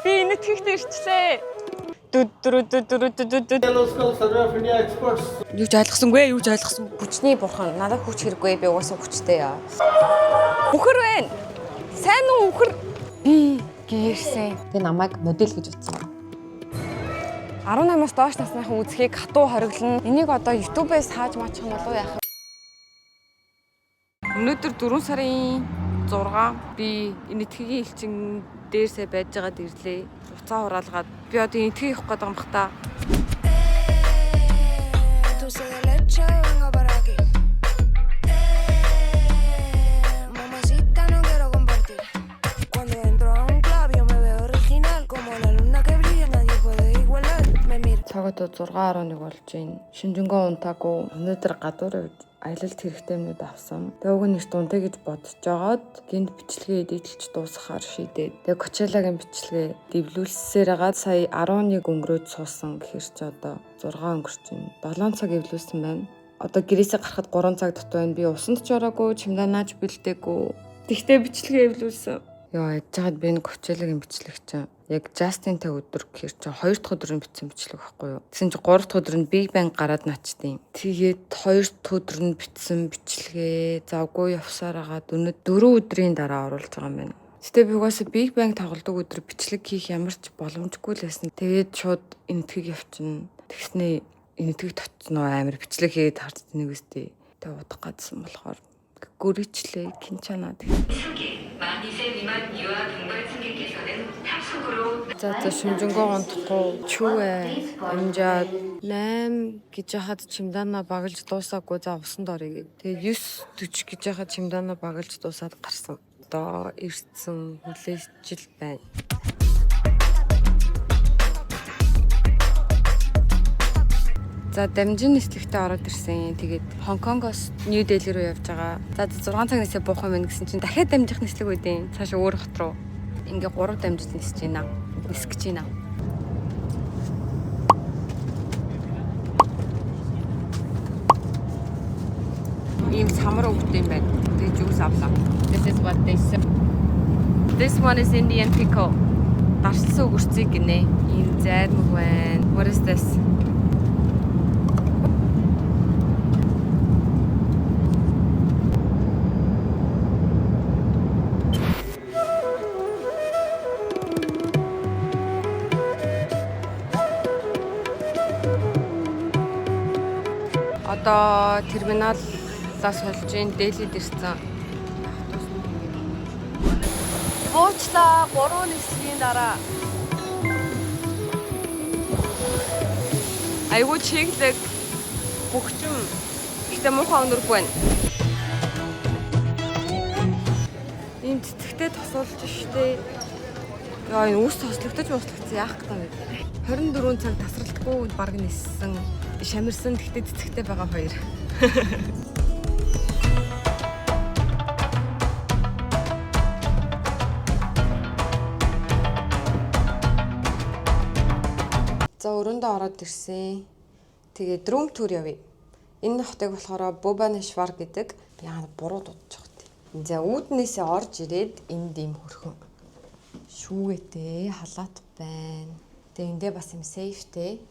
Би энэ тэгт ирчлээ. Юу ч ойлгосонгүй, юу ч ойлгосон. Хүчний бурхан надад хүч хэрэггүй би угаасаа хүчтэй яа. Үхэр байна. Сайн уу үхэр? Би гэрсэн. Тэ намайг модель гэж утсан. 18-аас доош насныхан үзхийг хатуу хориглоно. Энийг одоо YouTube-ээс хааж маачих юм болов яах вэ? Өнөөдөр 4 сарын 6 би энэтхэгийн элчин дээрсээ байж байгаад ирлээ. Уцаа хураалгаад би одоо энэтхэг явах гээд байгаа юм бах та. Цагт 6:11 болж байна. Шинжэнгөө унтаагүй. Өнөөдөр гадуур аялалд хэрэгтэйнүүд авсан. Тэгээ уг нь нэрт унтаа гэж бодож жагаад гинт бичлэгээ эдэлж дуусгахаар шийдээд. Тэгээ Кочелагийн бичлэгээ дэвлүүлсээр хагаад сая 11 өнгөрөөд суусан гэхэр чи одоо 6 өнгөрч байна. 7 цаг эвлүүлсэн байна. Одоо гэрээсээ гарахад 3 цаг дутуу байна. Би усанд ч ороогүй, чемоданааж бэлдээгүй. Тэгтээ бичлэгээ эвлүүлсэн. Яа, яжгаад би энэ Кочелагийн бичлэг чинь яг Justin-тай өдөр гэхэр чи 2 дахь өдөр нь бичсэн бичлэг байхгүй юу. Тэгсэн чи 3 дахь өдөр нь Big Bang гараад начтیں۔ Тэгээд 2 дахь өдөр нь бичсэн бичлэгээ завгүй явсаар хагаад өнөө 4 өдрийн дараа оруулж байгаа юм байна. Гэтэ би угаасаа Big Bang тоглодог өдөр бичлэг хийх ямар ч боломжгүй л байсан. Тэгээд шууд энэтхэг явчихна. Тэгснээ энэтхэг татсан амар бичлэг хийгээд харц нэг үстэй. Тэгээд удах гадсан болохоор гүрийчлээ кинчанаа. За шинжэнгөө унтахгүй чүвэ амжаад 8 гэж хаад чемодана багалж дуусаагүй за усанд орё гэд. Тэгээ 9:40 гэж хаад чемодана багалж дуусаад гарсан. Одоо ирсэн хүлээжил байна. За дамжин нислэгтээ ороод ирсэн. Тэгээд Хонконгоос Нью Дели руу явж байгаа. За 6 цаг нисээ буух юм байна гэсэн чинь дахиад дамжих нислэг үүдэн. Цаашаа өөр хот руу. Ингээ 3 дамжиж нисэж байна. Нисгэж байна. Ийм самар өвдөө юм байна. Тэгээд juice авлаа. This is what they said. This one is Indian pickle. Дарчлсан өгөрцгийг гинэ. Ийм зайрмаг байна. What is this? Одоо терминалаас холж ийн Делид ирсэн. Уучлаа 3 нислэгийн дараа. Айгуу чиглэг хөгчм. Гэтэ муухай өнөргүй байна. Энд цэцэгтэй тосуулж штэ. Яа энэ үс тослогдож яах гэдэг юм бэ? 24 цаг тасралтгүй баг ниссэн. Шамирсан тэгтээ цэцэгтэй байгаа хоёр. За өрөөндөө ороод ирсэн. Тэгээд room tour явъя. Энэ хотыг болохоор Бубанешвар гэдэг. Яа буруу дуудаж байгаа тийм. За үүднээсээ орж ирээд энд ийм хөрхөн шүүгээтэй халаат байна. Тэгээд эндээ бас юм сейфтэй.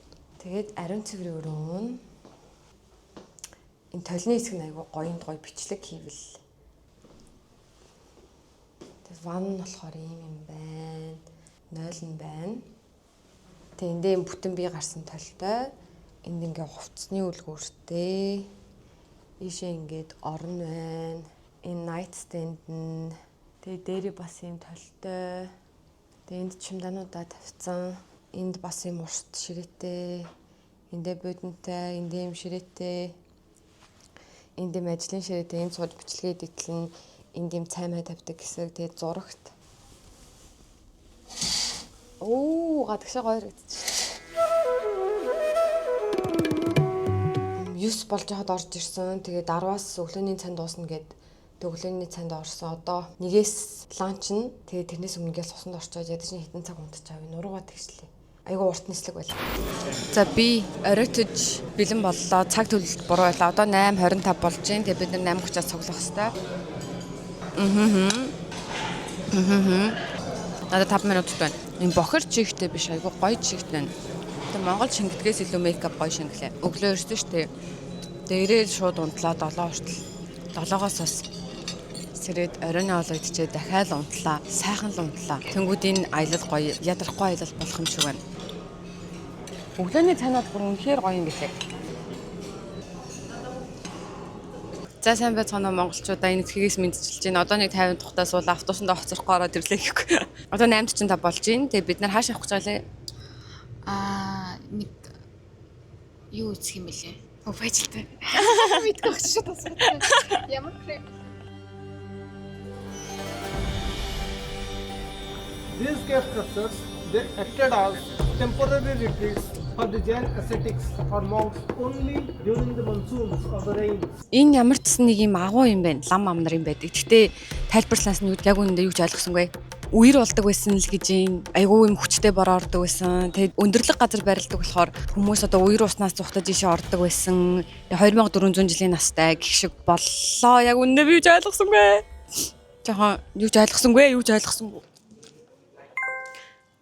Тэгээд ариун цэврийн өрөөн. Энэ толны хэсэг нь айгүй гоё бичлэг хийвэл. Тэгээд ван нь болохоор ийм байна. 0 нь байна. Тэгээд эндээ бүтэн бие гарсан толтой. Энд ингээ хувцсны үлгүүртэй. Ийшээ ингээд орон байна. Энэ night stand нь. Тэгээд дээрээ бас ийм толтой. Тэгээд энд чемодануудаа тавьсан. Энд бас юм урт ширээтэй, эндээ бодонтой, эндээ юм ширээтэй, энд юм ажлын ширээтэй, энд сууж бичлэгээ эдэлнэ, энд юм цаймаа тавьдаг хэсэг, тэгээд зурагт. Гадагшаа гоё харагдчих. 9 болж хаад орж ирсэн. Тэгээд 10-аас өглөөний цанд дуусна гэд өглөөний цанд орсон. Одоо 1-ээс ланч нь. Тэгээд тэрнээс өмнө гэл сусанд орчоод ядаж хитэн цаг унтчихав. Нуруугаа тэгшлээ. Айгу урт нислэг байла. За би оройтож бэлэн боллоо. Цаг төлөлт буруу байлаа. Одоо 8:25 болж байна. Тэгээ бид нар 8:30-аас цуглах хэрэгтэй. Надад 5 минут байна. Ийм бохир чихтэй биш айгу гоё чихтэй. Тэгээ Монгол шингэдгээс илүү мейкап гоё шингэлээ. Өглөө ирсэн шүү дээ. Дээрээ шууд унтлаа 7 хүртэл. 7-оос бас сэрээд оройн хоол идчихээ дахиад унтлаа. Сайхан л унтлаа. Тэнгүүд энэ аялал гоё, ядрахгүй аялал болох юм шиг байна. Өглөөний цайнууд бүр үнэхээр гоё юм гэлээ. За сайн байцгаана монголчуудаа энэ эцгээс мэдчилж байна. Одоо нэг 50 тухтаа суула автобусанд хоцрохгүй ороод ирлээ гэхгүй. Одоо 8:45 болж байна. Тэгээ бид нар хааш явах гэж байлаа? Нэг юу үзэх юм бэлээ? Фэйжилтэй. Мэдгүй багч шууд асуусан. Ямар крем? These cave structures, they acted as temporary retreats for the Jain ascetics or monks only during the monsoons or the rains. Энэ ямар ч нэг юм агуу юм байна. Лам ам нарын байдаг. Гэтэ тайлбарласнаас нь яг үүндээ юу ч ойлгосонгүй. Үер болдог байсан л гэж юм. Айгүй юм хүчтэй бороо ордог байсан. Тэгээд өндөрлөг газар барилдаг болохоор хүмүүс одоо үер уснаас зүхтаж ийшээ ордог байсан. 2400 жилийн настай гэх шиг боллоо. Яг үүндээ би юу ч ойлгосонгүй. Жохоо юу ч ойлгосонгүй.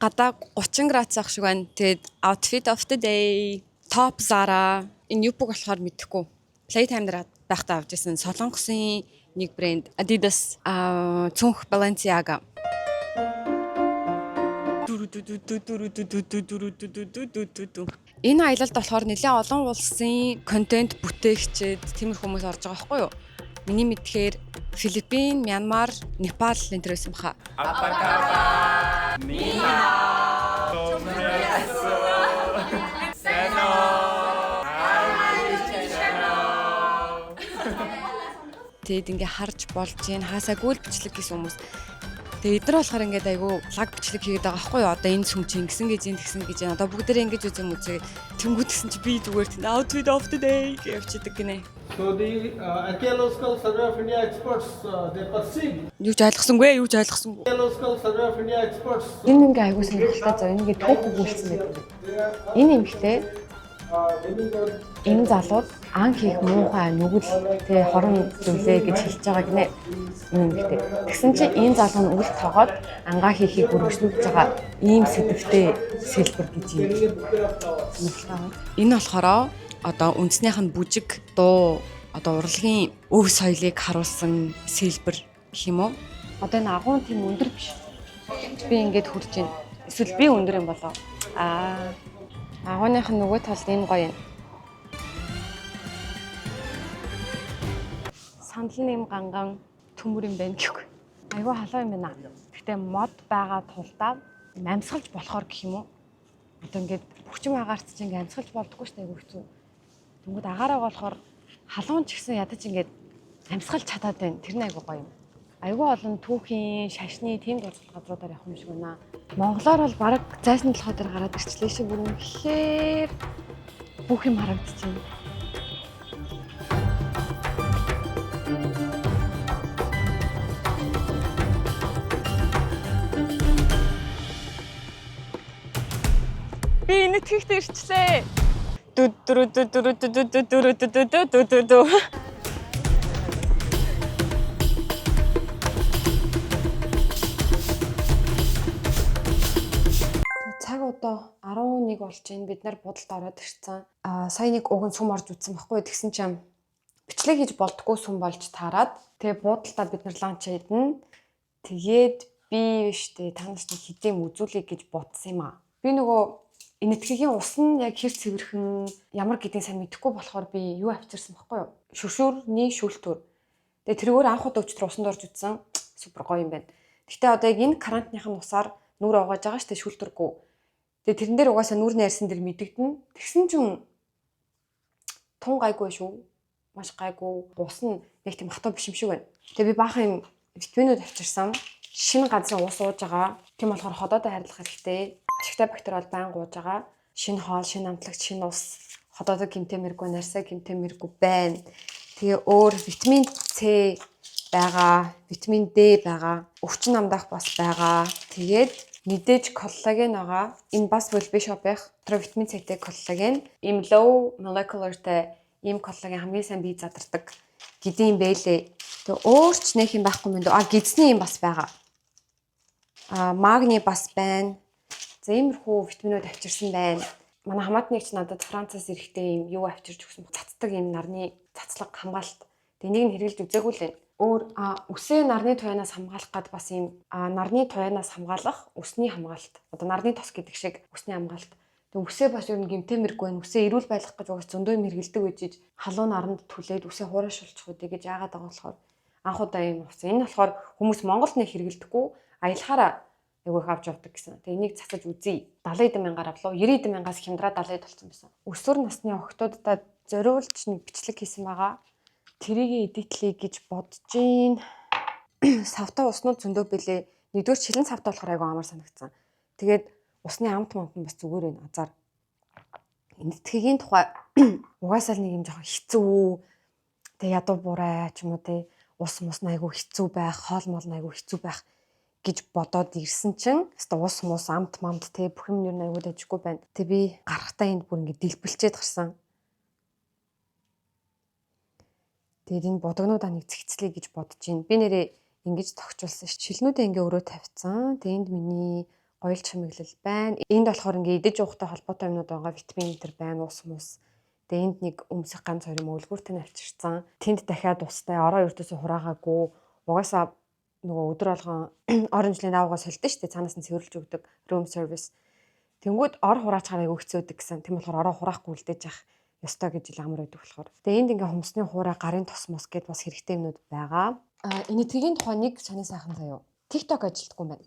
Гадаа 30 градус ах шиг байна. Тэгээд outfit of the day, top Zara. Энэ юпг болохоор мэдэхгүй. Playtime дээр байхдаа авч ирсэн Солонгосын нэг брэнд Adidas, цүнх Balenciaga. Энэ аялалд болохоор нэлээд олон улсын контент бүтээгчид тиймэр хүмүүс орж байгаа байхгүй юу? Миний мэдхээр Филиппин, Мянмар, Непал энэ төр байсан баха. Тэгэд ингээ харж болж гин хаасаагүй л бичлэг гэсэн хүмүүс. Тэгээ эдгээр болохоор ингээд айгүй лаг бичлэг хийгээд байгаа байхгүй юу? Одоо энэ сүм чи ингэсэн гэж энэ одоо бүгдээрээ ингэж үзэн үзээ. Тэнгүүд гэсэн чи би зүгээр тийм outfit of the day гэж явчихдаг гинэ. So the Archaeological Survey of India experts, they perceive. Юу ч ойлгосонгүй. Archaeological Survey of India experts. Энэ ингээ айгуу сонирхолтой зав. Ингээ түүх өгүүлсэн байдаг. Энэ эмэгтэй энэ залууд ан хийх муухай нүгэл тэ хорон зүйлээ гэж хэлж байгаа гинэ. Энэ эмэгтэй. Тэгсэн чинь энэ залуу нь үл тоогоод ангаа хийхийг өргөжлүүлж байгаа ийм сэдвтэй сэлбэр гэж юм. Энэ болохоор одоо үндснийх нь бүжиг дуу одоо урлагийн өв соёлыг харуулсан сэлбэр гэх юм уу? Одоо энэ агуун тийм өндөр биш. Би ингээд хурж байна. Эсвэл би өндөр юм болоо. Агууных нь нөгөө талд энэ гоё юм. Сандал нэм ганган төмөр юм байна гэхгүй. Айгүй халуун юм байна. Гэхдээ мод байгаа тулдаа амьсгалж болохоор гэх юм уу? Одоо ингээд бүхчим агаарч чинь ингээд амьсгалж болдоггүй шүү дээ айгүй хэцүү. Тэнгүүд агаараа болохоор халуун ч гэсэн ядаж ингээд амьсгалж чадаад байна. Тэр нь айгүй гоё юм. Айгүй олон түүхийн, шашны тийм газруудаар явах юм шиг байна. Монголоор бол баг зайсны толгой дээр гараад ирчлээ шиг бүр үнэхээр бүх юм харагдчихэв. Би энэ тэгтээ ирчлээ. Цаг одоо 11 болж байна. Бид нар будалд ороод ирсэн. Сая нэг уг нь сүм орж үтсэн байхгүй. Тэгсэн чинь бичлэг хийж болдгоо сүм болж таарад. Тэгээ будалдаа бид нар ланч хийдэн. Тэгээд би штэ танаас нэг хэдэм үзүүлэх гэж бодсон юм аа. Би нөгөө энэтхэгийн ус нь яг хэр цэвэрхэн ямар гэдгийг сайн мэдэхгүй болохоор би юу авчирсан байхгүй юу? Шүршүүрний шүүлтүр. Тэгээ тэргээр анх удаа өчтөр усанд орж үтсэн. Супер гоё юм байна. Гэхдээ одоо яг энэ карантиныхын усаар нүр угааж байгаа штэ шүүлтүргүй. Тэгээ тэрэн дээр угаасаа нүрний арьсан дээр мэдэгдэн. Тэгсэн чинь тун гайгүй шүү. Маш гайгүй. Ус нь яг тийм хатуу биш юм шиг байна. Тэгээ би баахан юм витаминууд авчирсан. Шинэ газрын ус ууж байгаа. Тийм болохоор ходоодоо харилцах хэрэгтэй. Ашигтай бактери бол байн гууж байгаа. Шинэ хоол, шинэ амтлагч, шинэ ус, ходоодоо гэмтэмэргүй, нарсаа гэмтэмэргүй байна. Тэгээ өөр витамин С байгаа, витамин D байгаа, өвчин намдах бас байгаа. Тэгээд мэдээж коллаген байгаа. Энэ бас Wellbe shop-ийнх дотор витамин С-тэй коллаген, им low molecular-тэй ийм коллаген хамгийн сайн бие задардаг гэдэг юм бэлээ. Тэгээ өөрч нэх юм байхгүй юм дөө. Гидсний юм бас байгаа. Магний бас байна. За иймэрхүү витаминууд авчирсан байна. Манай хамаатныг ч надад Францаас ирэхдээ юм юу авчирч өгсөн цацдаг юм нарны цацлаг хамгаалалт. Тэгээ энийг нь хэрэглэж үзээгүй л байна. Өөр үсээ нарны туянаас хамгаалах гад бас юм нарны туянаас хамгаалах үсний хамгаалалт. Одоо нарны тос гэдэг шиг үсний хамгаалалт. Тэгээ үсээ бас ер нь гэмтэмэргүй байна. Үсээ эрүүл байлгах гэж угаас зөндөө юм хэрэгэлдэг үжиж халуун наранд түлээд үсээ хураашуулчих үү гэж яагаад байгаа болохоор анх удаа юм авсан. Энэ болохоор хүмүүс Монголд нэг хэрэгэлдэхгүй аялахаараа айгүй их авч явдаг гэсэн. Тэгээ энийг цацаж үзье. 70 мянгаар авлаа. 90 мянгаас хямдраа 70 болсон байсан. Өсвөр насны охтуудад зориулж нэг бичлэг хийсэн байгаа. Тэрийг эдитлэе гэж бодож гин. Савтаа уснууд зөндөө бэлээ. Нэгдүгээр шилэн савтаа болохоор айгүй амар санагдсан. Тэгээд усны амт мамт нь бас зүгээр байна. Азар. Эндэтхэгийн тухай угаасаа нэг юм жоохон хэцүү. Тэгээ ядуу бурай ч юм уу те ус мус айгүй хэцүү байх, хоол мол айгүй хэцүү байх гэж бодоод ирсэн чинь хэвээ ус мус амт мамт те бүх юм ер нь айгүй дажгүй байна. Тэг би гарахтаа энд бүр ингэ дэлбэлчээд гарсан. Тэгээд энэ бодогнуудаа нэг зэгцлэе гэж бодож байна. Би нэрээ ингэж тогтчулсан шилнүүдээ ингээ өрөө тавьсан. Тэгээд энд миний гоёл чимэглэл байна. Энд болохоор ингээ идэж уухтай холбоотой юмнууд байгаа. Витамин энэ байна, ус мус. Тэгээд энд нэг өмсөх ганц хоёр юм үлгүүртэн авчирсан. Тэнд дахиад устай ороо өртөөсөө хураагаагүй. Угаасаа нөгөө өдөр болгон оранжлын давгаа солидог шүү дээ. Цаанаас нь цэвэрлж өгдөг room service. Тэнгүүд ор хураачаар айгүй хэцүүдэг гэсэн. Тийм болохоор ороо хураахгүй үлдээж явах ёстой гэж ил амар байдаг болохоор. Тэгээ энд ингээ хумсны хуурай, гарын тос мос гэдээ бас хэрэгтэй юмнууд байгаа. Энэ тгийн тухай нэг сонин сайхан заяа. TikTok ажилтдаг юм байна.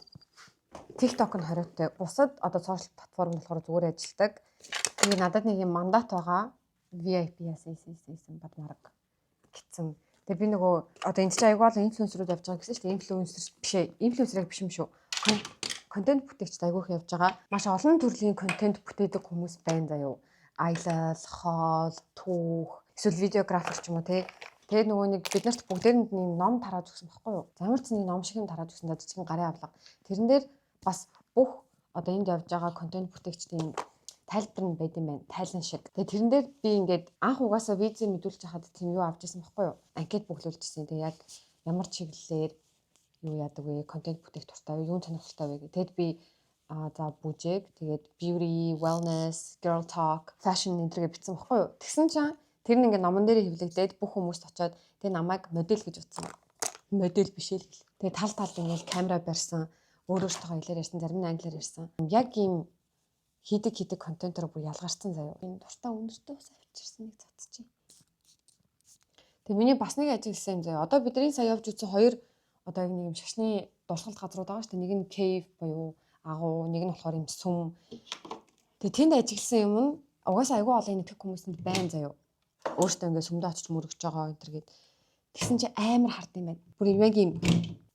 TikTok нь хориотой. Бусад одоо сошиал платформ болохоор зүгээр ажилтдаг. Тэгээ надад нэг юм мандат байгаа. VIP-аас бат марга гэсэн. Тэгээ би нөгөө одоо энэ чинь аягүй бол инфлюенсерүүд явж байгаа гэсэн чинь инфлюенсер биш ээ. Инфлюенсерыг биш юм шүү. Контент бүтээгчд айгүйх явж байгаа. Маш олон төрлийн контент бүтээдэг хүмүүс байна заяа. Аялал, хоол, түүх, эсвэл видеографер ч юм уу те. Тэгээд нөгөө нэг бид нарт бүгдээрэнд нэг ном тарааж өгсөн байхгүй юу? Ямар ч нэг ном шиг юм тарааж өгсөн жижигхэн гарын авлага. Тэрэн дээр бас бүх одоо энд явж байгаа контент бүтээгчдийн тайлбар нь байд юм байна. Тайлан шиг. Тэгээд тэрэн дээр би ингээд анх угаасаа визээ мэдүүлж хахад тийм юу авч ирсэн байхгүй юу? Анкет бүглүүлжсэн. Тэгээд яг ямар чиглэлээр юу яадаг вэ? Контент бүтээх туртай вэ? Юун сонирхолтой вэ? Тэгэд би за бүжиг, тэгээд beauty, wellness, girl talk, fashion энтергээ бичсэн байхгүй юу? Тэгсэн чинь тэр нь ингээд номон дээр хэвлэгдээд бүх хүмүүст очиод тэгээ намайг модель гэж утсан. Модель биш л гэл. Тэгээ тал талд ингээд камера барьсан, өөрөөсөө хэлээр ярьсан, зарим нь англиар ярьсан. Яг ийм хийдэг контентоор бүр ялгарсан заяа. Энэ дуртай өнөртөө ус авчирсан нэг цацчих. Тэгээ миний бас нэг ажигласан юм заяа. Одоо бидний сая явж үзсэн хоёр одоо яг нэг юм шашны дурсгалт газрууд байгаа шүү дээ. Нэг нь cave буюу агуу, нэг нь болохоор юм сүм. Тэгээ тэнд ажигласан юм нь угаасаа айгүй олон нэг хүмүүсэнд байна заяа. Өөртөө ингээд сүмдээ очиж мөрөгж байгаа энэ төр гээд тэгсэн чи амар хард юм байна. Бүр яг юм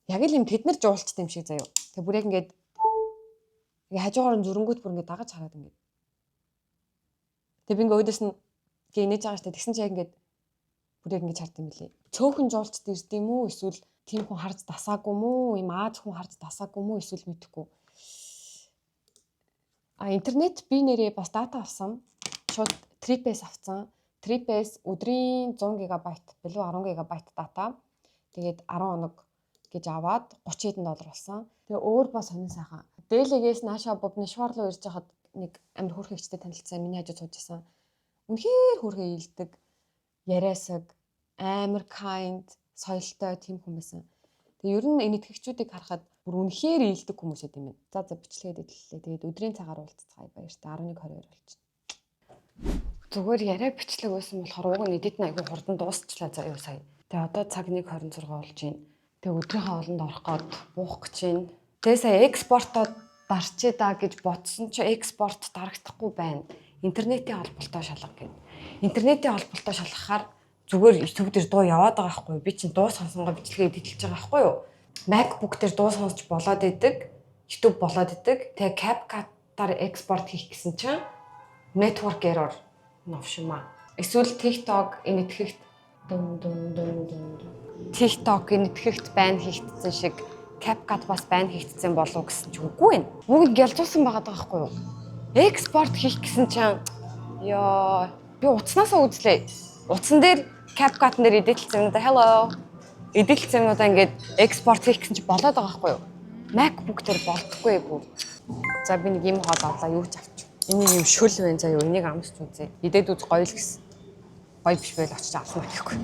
яг л юм тэд нар жуулчт юм шиг заяа. Тэгээ бүр яг ингээд хажуугаар нь зүрэнгүүт бүр ингээд дагаж хараад ингээд. Тэгээ би ингээд өөдөөс нь гинэж байгаа штэ тэгсэн чи яг ингээд бүр яг ингээд хард юм билий. Цөөхөн жуулчт ирд юм уу эсвэл тийм хүн харж дасаагүй мүү? Им Аз хүн харж дасаагүй мүү эсвэл мэдэхгүй. Интернет би нэрээ бас дата авсан. Шууд Trip-с авсан. Trip-с өдрийн 100 ГБ билүү 10 ГБ дата. Тэгээд 10 хоног гэж аваад $30 болсон. Тэгээ өөр бас сонин сайхан. Дээлэгээс наашаа бовны швар руу ирж хахад нэг амир хөөрхөн ихтэй танилцсан миний хажууд сууж исэн. Үнэхээр хөөрхөн ийдэг. Яриасаг, амир kind, соёлтой тийм хүмүүс. Тэгээ ер нь энэ итгэгчүүдийг харахад бүр үнэхээр ийдэг хүмүүс юм байна. За бичлэгээд идлээ. Тэгээд өдрийн цагаар уулзцгаая баяртай 11:22 болчихно. Зүгээр яриа бичлэг байсан болохоор уг нь эдит нь айгүй хурдан дуусчлаа заяа сая. Тэгээ одоо цаг 1:26 болж байна. Тэгээ өдрийнхөө олонд орох гээд буух гэж байна. Тэгээ сая экспортод дарчээ да гэж бодсон чи экспорт дарагдахгүй байна. Интернетийн холболтой шалга гэдэг. Интернетийн холболтой шалгахаар зүгээр YouTube дээр дуу яваад байгаа байхгүй. Би чинь дуу сонсонгоо бичлэгээ эдитэлж байгаа байхгүй юу? MacBook дээр дуу сонсч болоод идэг, YouTube болоод идэг. Тэгээ CapCut-аар экспорт хийх гэсэн чинь network error новшмаа. Эсвэл TikTok энэтхэгт TikTok энэтхэгт байн хийгдсэн шиг CapCut бас байн хийгдсэн болов гэсэн ч үгүй байна. Бүгд гялжуулсан байгаа байхгүй юу? Экспорт хийх гэсэн чинь ёо би утаснасаа үзлээ. Утсан дээр CapCut нэр эдитэлсэн юм да. Hello. Эдитэлсэн юм да ингээд экспорт хийх гэсэн чинь болоод байгаа байхгүй юу? MacBook дээр болдохгүй бүр. За би нэг юм хоол авлаа юу ч авчих. Энийг юм шөл байна заа юу. Энийг амсч үзье. Идээд үз гоё л гэсэн. Гоё биш байл очиж авсан гэхгүй.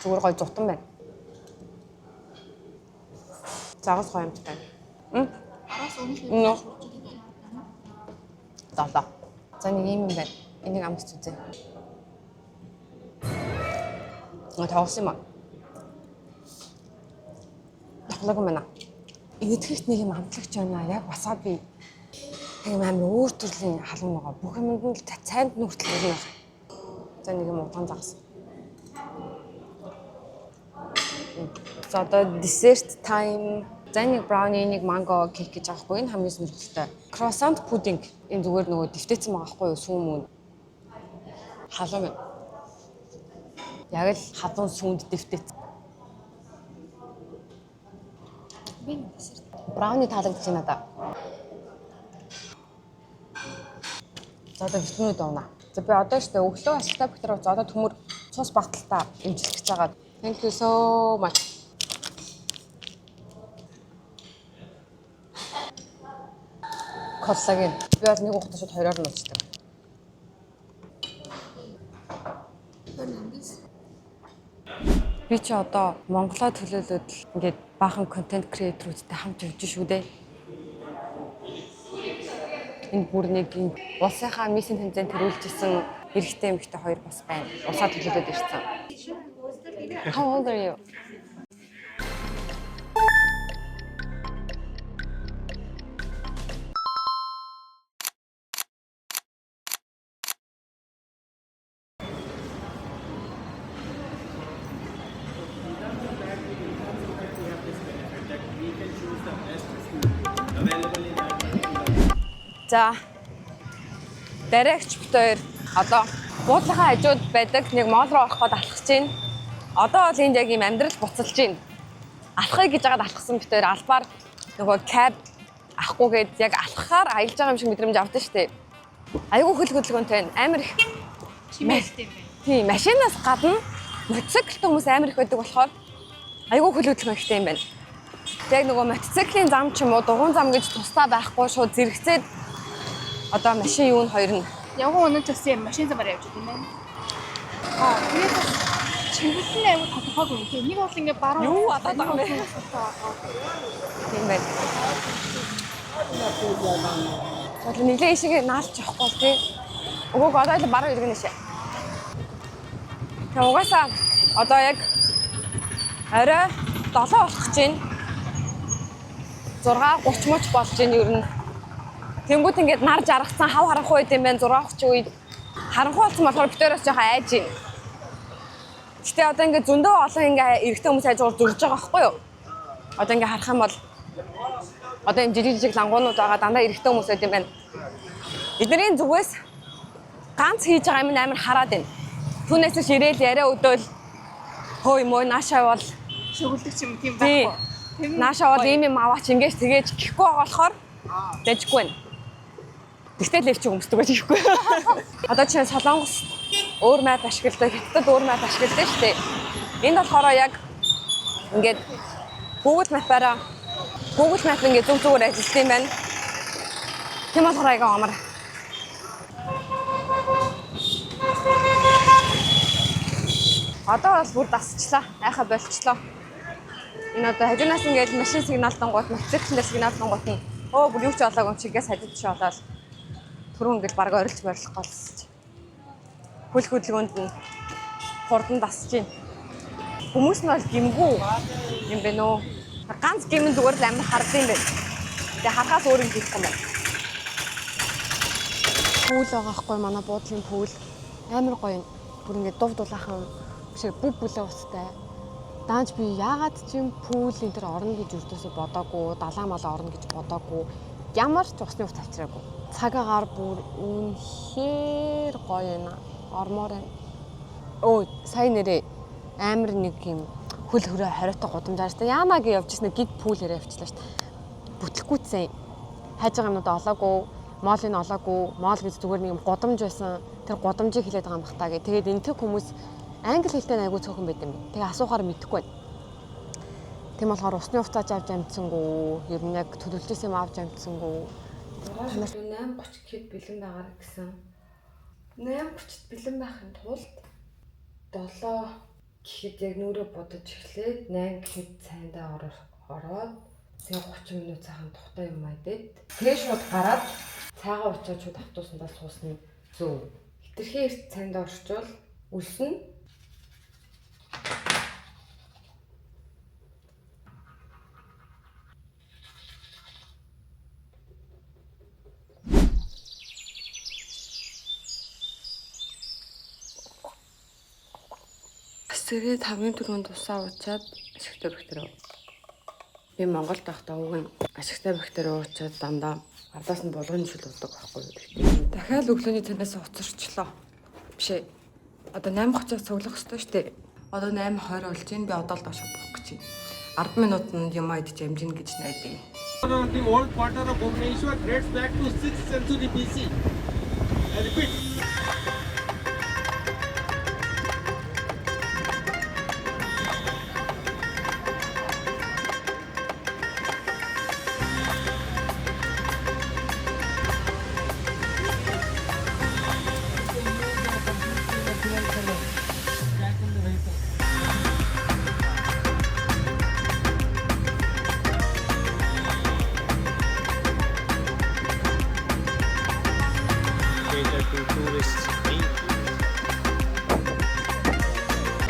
Зүгээр гоё зутан байна. Загас гоё юмтай. Араас өмнө Даа. За нэг юм байна. Энийг амсч үзье. Тавсан юм аа. Тоглог юм байна. Эдгээрт нэг юм амтлагч байна. Яг васаби. Нэг амар өөр төрлийн халуун байгаа. Бүх юмд нь цайнд нүртэл байна. За нэг юм утгаан загас. За одоо dessert time. За нэг brownie, нэг mango cake гэж байгаа хгүй. Энэ хамгийн сонирхолтой. Croissant pudding. Энэ зүгээр нөгөө дэвтээсэн байгаа хгүй юу? Сүүн мөн. Халуун байна. Яг л халуун сүүнд дэвтээсэн. би нэг десерт. Brownie таалагдаж байна надаа. За одоо витаминууд уунаа. За би одоо штэ өглөө ажилтаа бактери за одоо төмөр цус багталтаа имжлэх гэж байгаа. Thank you so much. Коллаген. Би бол нэг ухтаа шууд хоёроор нь уучдаг. Би чи одоо Монголоо төлөөлөд л ингээд баахан контент креаторуудтай хамт явж шүү дээ. Энэ бүр нэг юм улсынхаа миссийн тэмцээнд төрүүлжсэн эрэгтэй эмэгтэй хоёр бас байна. Улсаа төлөөлөд ирсэн. How old are you? За дараагч битээр одоо буудлынхаа хажууд байдаг нэг моол руу орох гээд алхаж байна. Одоо бол энд яг юм амьдрал буцалж байна. Алхахыг гэж яагаад алхсан битээр албаар нөгөө каб авахгүйгээд яг алхахаар аялж байгаа юм шиг мэдрэмж авдаг шүү дээ. Айгүй хөдөлгөөнтэй байна. Амар их Чимээстэй юм байна. тийм машинаас гадна мотоциклтэй хүмүүс амар их байдаг болохоор айгүй хөдөлгөөнтэй юм байна. Яг нөгөө мотоциклийн зам ч юм уу дугуйн зам гэж тусдаа байхгүй шууд зэрэгцээд одоо машин юу нь хоёр нь Явган өнөө төсөө машин замаар явж байгаа юм байна. Тэгээд чиглэл нь аюул тодорхойгүй юм. Нэг бол ингээ баруун. Юу атаад байгаа юм бэ? Тийм байна. Одоо нэглээ ишигээ наалж явахгүй бол тий. Өгөөг одоо л баруун иргэн нэшээ. Тэгээ угаасаа одоо яг орой 7 болох гэж байна. 6:30 мөч болж байна ер нь. Тэнгүүт ингээд нар жаргацсан хав харанхуй байд юм байна 6:30 үед. Харанхуй болсон болохоор битээрээс жоохон айж байна. Гэтэ одоо ингээд зөндөө олон ингээд эрэгтэй хүмүүс хайжгаар зурж байгаа байхгүй юу? Одоо ингээд харах юм бол одоо энэ жижиг лангуунууд байгаа дандаа эрэгтэй хүмүүс байд юм байна. Эднэрийн зүгээс ганц хийж байгаа юм амар хараад байна. Түүнээс ширээл яриа өдөөл хөөе мөө наашаа бол шөглөг юм тийм байхгүй. Наашаа бол ийм юм аваач ингэж тэгэж гэхгүй байгаа болохоор дэжгүй байна. Тэгтэл левч өмсдөг байж ихгүй. Одоо чинь Солонгос өөр майд ашигладаг, Хятадд өөр майд ашигладаг шүү дээ. Энд болохоор яг ингээд Google Map-аараа Google Map ингээд зүг зүгээр ажилладаг юм байна. Тийм болохоор айгаа амар. Одоо бол бүр дасчлаа. Айхаа болчлоо. Энэ одоо хажуунаас ингээд машин сигналдангууд, мотоциклээр сигналдангууд нь өө бүр юу ч олоогүй юм чигээс хажууд чи олоод түрүүн ингээд баг орилж барилах голсож. Хөл хөдөлгөөнд нь хурдан дасж байна. Хүмүүс нь бол гимгүү юм байна уу? Ганц гимэн зүгээр л амар хардсан юм байна. Тэгээ харахаас өөр юм хийхгүй юм байна. Пүүл байгаа хгүй манай буудлын пүүл амар гоё юм. Бүр ингээд дув дулаахан шиг бүв бүлээ устай. Даанч би яагаад ч юм пүүл энэ төр орно гэж өртөөсө бодоогүй, далаа малаа орно гэж бодоогүй. Ямар ч усны ус авчираагүй. Цагаагаар бүр үнэхээр гоё юм. Ормоор байна. Өө сая нэрээ амар нэг юм хөл хөрөө хориотой гудамжаар та яамаа гэж явж ирсэн гид пүүлээрээ авчлаа шүү дээ. Бүтлэхгүйцэн хайж байгаа юмнууд олоогүй, моолыг олоогүй, моол гэж зүгээр нэг юм гудамж байсан. Тэр гудамжийг хилээд байгаа юм бах таа гэ. Тэгээд энэтэй хүмүүс англи хэлтэй айгүй цөөхөн байт юм. Тэгээ асуухаар мэдэхгүй байна. Тийм болохоор усны хувцас авч амжсангүй, ер нь яг төлөвлөсөн юм авч амжсангүй. 8:30 гэхэд бэлэн байгаа гэсэн. 8:30-д бэлэн байхын тулд 7 гэхэд яг нүрээ бодож эхлээд 8 гэхэд цайндаа ороод тэгээ 30 минут цаахан тухтай юм айдээд тэгээ шууд гараад цайгаа уучаад шууд автобусандаа суусна зөв. Хитрхи эрт цайндаа орчвол үлснэ. Тэгээд 5-4 тусаа уучаад ашигтай бактери. Би Монголд байхдаа уугийн ашигтай бактери уучаад дандаа ардаас нь булганы шил болдог байхгүй юу. Тэгтээ дахиад өглөөний цанаас уцарчлаа. Бишээ. Одоо 8:30-аас цуглах хэрэгтэй шүү дээ. Одоо 8:20 болж байна. Би одоо л доош буух гэж байна. 10 минутанд юм айдж амжина гэж найдаа. The old quarter of Bhubaneswar dates back to 6th century BC. I repeat.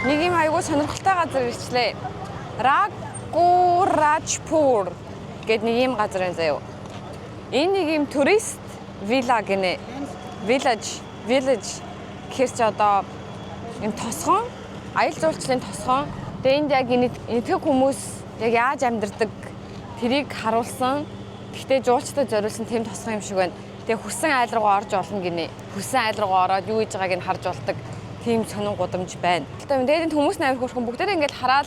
Нэг юм айгүй сонирхолтой газар ирчлээ. Raghuratpur гэдэг нэг юм газар энэ заяа. Энэ нэг юм турист вилла гинэ. Village гэхэрч одоо юм тосгон, аялал жуулчлалын тосгон. Тэгээ энд яг энэтхэг хүмүүс яг яаж амьдардаг тэрийг харуулсан. Гэхдээ жуулчдад зориулсан тэм тосгон юм шиг байна. Тэгээ хүссэн айл руугаа орж олно гинэ. Хүссэн айл руугаа ороод юу хийж байгааг нь харж болдог. Тийм сонин гудамж байна. Тэгээд дээдийн хүмүүс амар хөрхөн бүгдээ ингээд хараад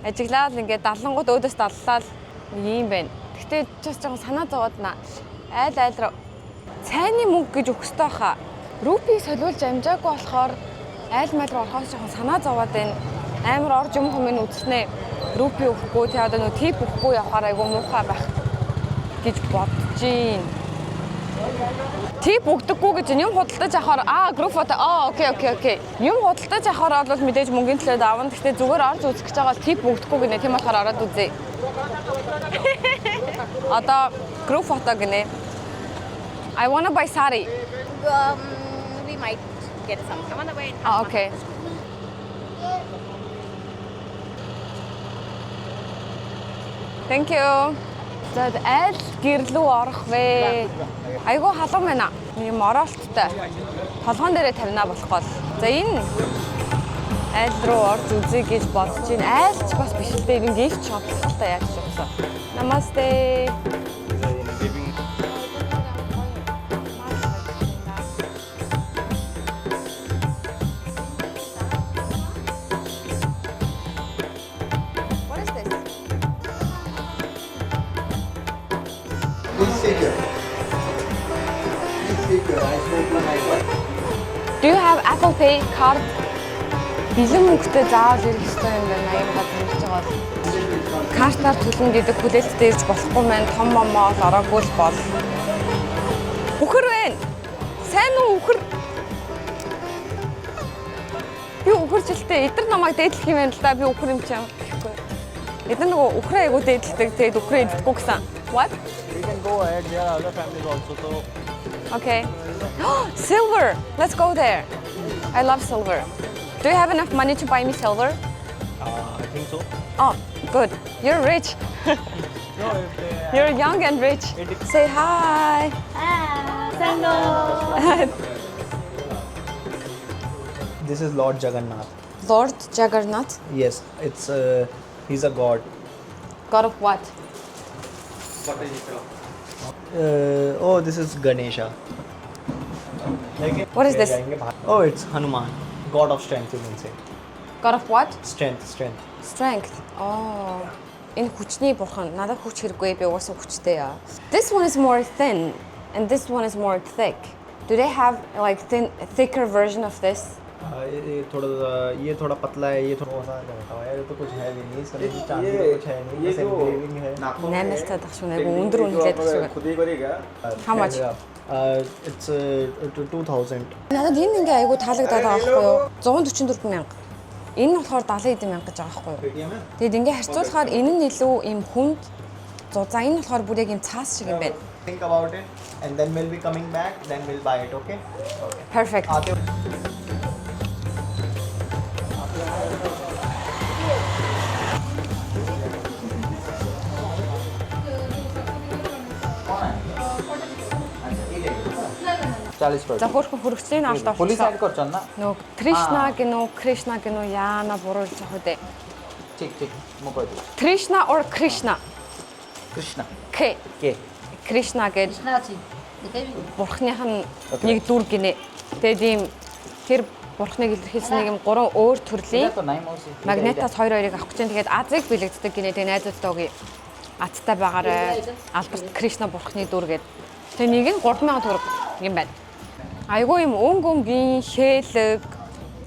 ажиглаад ингээд даллангууд өөдөөс даллаад юм байна. Гэхдээ ч бас жоохон санаа зовоод наа. Айл руу цайны мөнгө гэж өгөхтэй хаа. Рупиг солиулж амжаагүй болохоор айл майл руу орохоос жоохон санаа зовоод байна. Амар орж юм хүмүүс үзснээ. Рупи өгөхгүй тэгээ одоо нөө тип өгөхгүй явахаар айгу муухай байх гэж бодож байна. Тип өгдөггүй гэж юм худалдаж авахаар групп фото окей. Юм худалдаж авахаар бол мэдээж мөнгөний төлөөд авна. Гэхдээ зүгээр орж үзэх гэж байгаа бол тип өгдөггүй гинэ. Тийм болохоор ороод үзье. Одоо групп фото гинэ. I wanna buy sari. We might get some. I wanna buy. Okay. Thank you. За айл гэрлүү орох вэ? Айгу халуун байна. Нэг мороолттой. Толгоон дээрээ тавина болохгүй. За энэ айл руу орж үзье гэж бодож байна. Айлч бас биш дээ. Энэ gift shop та яаж вэ? Намасте. Do you have Apple Pay card? Бэлэн мөнгөтэй заавал ирэх ёстой юм байна. Аян газар ирж байгаа. Картаар төлнө гэдэг хүлээлттэй ирж болохгүй маань том момоо ороогүй л бол. Үхэр байна. Сайн уу үхэр? Би үхэрчлээ. Эдгээр намайг дээдлэх юм байна л да. Би үхэр юм чи юм гэхгүй. Эдгээр нөгөө үхрээ айгуу дээдлдэг. Тэгээд үхрээ идэхгүй гэсэн. What? You can go ahead. There are other families also. So. Okay. Silver. Let's go there. I love silver. Do you have enough money to buy me silver? I think so. Oh, good. You're rich. No, if they You're young and rich. Say hi. This is Lord Jagannath. Lord Jagannath. Yes, it's he's a god. God of what? Oh, this is Ganesha. What is this? Oh, it's Hanuman, god of strength, you can say. God of what? Strength. Strength. Oh. Энэ хүчний бурхан. Надад хүч хэрэггүй. Би уусаа хүчтэй яа. This one is more thin and this one is more thick. Do they have like thicker version of this? ये थोड़ा पतला है, ये थोड़ा सा रहता है। ये तो कुछ है भी नहीं, इसका चांदी का कुछ है नहीं, बस engraving है। 8 талтай тах шүү. Айгу өндөр үнэлээд тах шүү. खुद ही करेगा How much? It's 2000. Надад энэ ингээ айгу таалагдаад байгаа байхгүй юу? 144 мянга. Энэ нь болохоор 70 эд мянга гэж байгаа байхгүй юу? Тэгэд ингээ харьцуулахаар энэ нь илүү им хүнд. За энэ нь болохоор бүр яг им цаас шиг юм байна. Think about it, and then we'll be coming back. Then we'll buy it. Okay? Perfect. आते हो? За хөөрхөн хөрөгчлийн авалт авчихсан. पुलिस ऐड कर ना Нөө Кришна гинөө яана буруулж явах үү? ठीक ठीक मुको दे Krishna or Krishna? कृष्णा K. के Krishna гэж бурхных нь нэг дүр гинэ. Тэгээд ийм тэр бурхныг илэрхийлсэн нэг юм 3 өөр төрлийн तो नहीं मौसी магнитаас 2-2-ыг авах гэж байна. Тэгээд Азийг бэлэгддэг гинэ. Тэгээд найзуудтай өгье. Аттай байгаарай. Албарт Кришна бурхны дүр гэдэг. Тэгээд нэг нь 3000 төгрөг юм байна. Айгуу юм өнгөнгийн хээлэг,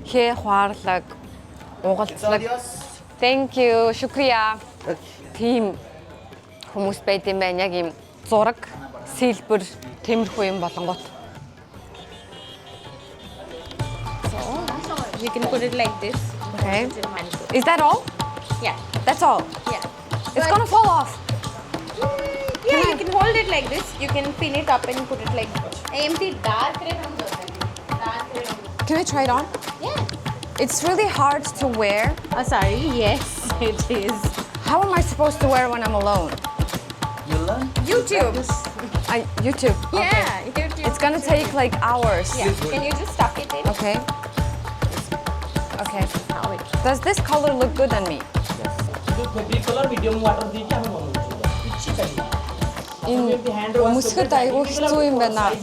хээ хуарлаг, угалцлаг. Thank you. Шүкрия. Тим хүмүүс байд юм байна. Яг юм зураг, сэлбэр, темирхүү юм болонгот. You can put it like this. Okay. Is that all? Yeah. That's all. Yeah. It's gonna fall off. Yeah, you can hold it like this. You can pin it up and put it like this. empty dark red hum hoता है. Dark red hum. Can I try it on? Yeah. It's really hard to wear. Oh, sorry. Yes, it is. How am I supposed to wear when I'm alone? you learn YouTube. YouTube. Yeah, Okay. YouTube. It's gonna take like hours. Yeah. Can you just stuff it in? Okay. Okay. Now it. Does this color look good on me? Энэ өмсгөд айгүй хэцүү юм байна.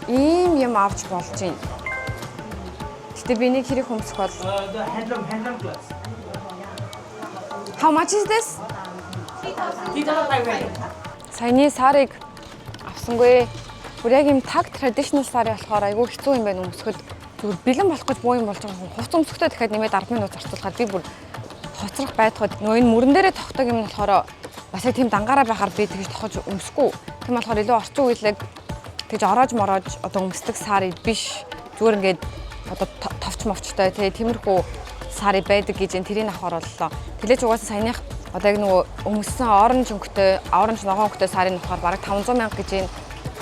Ийм юм авч болж байна. Гэтэ би нэг хэрэг өмсөх бол. How much is this? 3,500. Саяны сарыг авсангүй. Бүр яг юм tag traditional сар болохоор айгүй хэцүү юм байна өмсгөд. Зүгээр бэлэн болох гэж буу юм болж байгаа. Хувц өмсөхдөө дахиад нэмээд 10 минут зарцуулахаар би бүр хоцрох байдхад нөгөө энэ мөрөн дээрээ тогтдог юм болохоор бас яг тийм дангаараа байхаар би тэгж тохож өмсөхгүй. Тийм болохоор илүү орчин үеилэг тэгж ороож мороож одоо өмсдөг сарыг биш. Зүгээр ингээд одоо товч мовчтой тиймэрхүү сарыг байдаг гэж тэрийг авахар боллоо. Тэлээч угаасаа саяных одоо яг нөгөө өмссөн оранж өнгөтэй, оранж ногоон өнгөтэй сарыг авахар бараг 500 мянга гэж юм.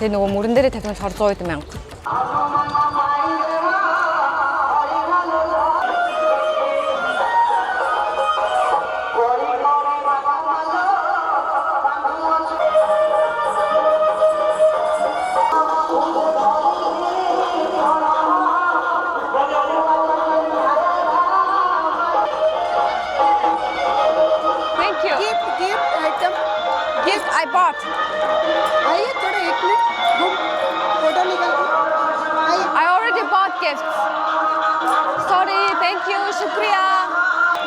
Тэгээ нөгөө мөрөн дээрээ тавьсан болохоор 100 мянга. Gift I bought. आइए थोड़ा 1 मिनट हम फोटो निकाल I already bought gifts. Sorry, thank you, шүкриа.